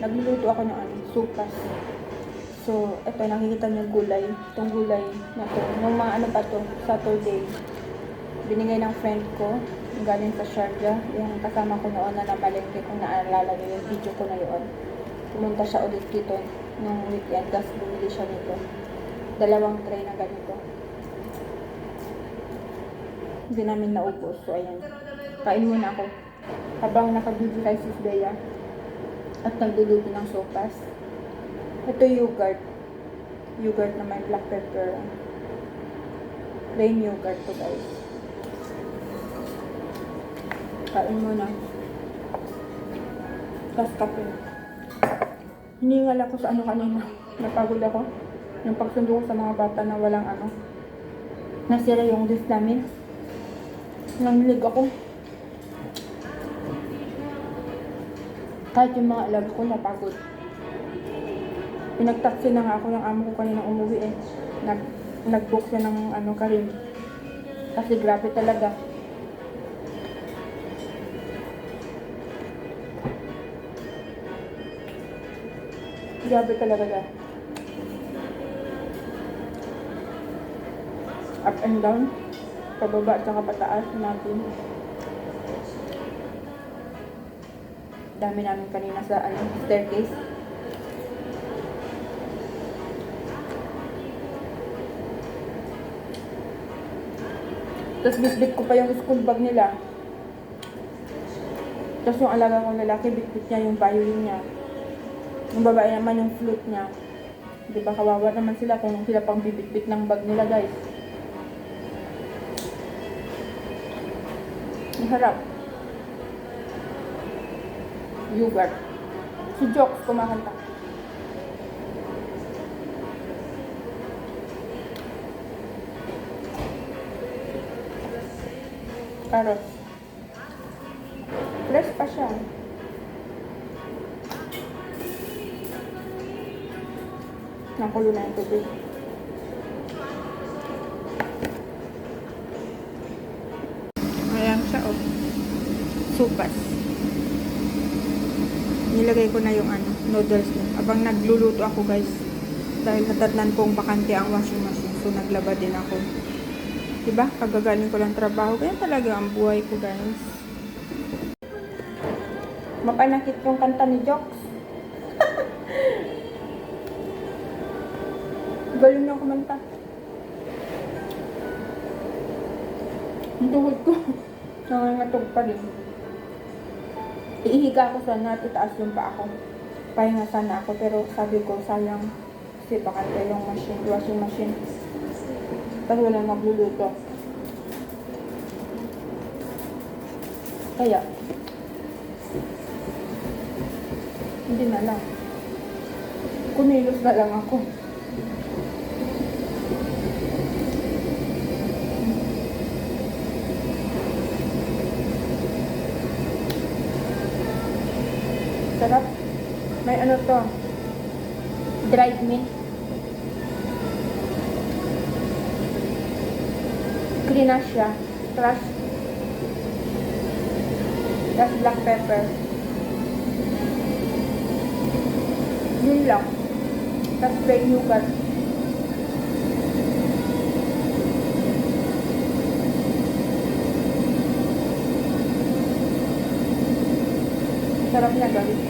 nagluluto ako ng supas. So, ito, nakikita niyo gulay. Itong gulay na to. Nung mga ano pa to, Saturday, binigay ng friend ko, galing sa Sharjah. Yung kasama ko noon na namalengke, kung naalala niyo yung video ko na yun. Pumunta siya ulit dito nung weekend, tapos bumili siya nito. 2 tray na ganito. Hindi namin naubos. So, ayan. Kain muna ako. Habang nakabili kay Sis Bea at nagluluto ng sopas. Ito yogurt. Yogurt na may black pepper. Plain yogurt to, guys. Kain muna. Tapos kape. Hiningal ako sa ano kanina. Napagod ako. Yung pagsundo ko sa mga bata na walang ano. Nasira yung list namin. Nangilig ako. Kahit yung mga alaga ko napagod. Pinagtaksi na nga ako ng amo ko kanina umuwi eh. Nag-book siya ng karim. Kasi grabe talaga. Grabe talaga guys. Up and down. Pababa at saka pataas natin. Dami namin kanina sa staircase. Tapos bitbit ko pa yung school bag nila. Tapos yung alaga kong lalaki, bitbit niya yung violin niya. Yung babae naman yung flute niya. Diba kawawa naman sila kung sila pang bibitbit ng bag nila guys. Ang harap. Yogurt. Si Jokes kumakanta. Carrots. Fresh pa siya. Nakulo na yung tubig. Ayan siya oh. Supas. Nilagay ko na yung noodles niya. Abang nagluluto ako guys. Dahil natatnan kong bakante ang washing machine. So naglaba din ako. Diba? Kagagaling ko lang trabaho. Kaya talaga ang buhay ko guys. Mapanakit yung kanta ni Jokes. Galing niya kumanta. Ang tuhod ko. Nangangatog pa rin. Iihiga ako sana at itaas yung pa ako. Pahinga sana ako pero sabi ko sayang kasi bakante yung washing machine. Kasi walang magluluto. Kaya hindi na lang. Kumilos na lang ako. Sarap. May to? Dried mint. Clean siya. Crush. That's black pepper. Yun lang. That's plain yogurt. Sarap niya guys.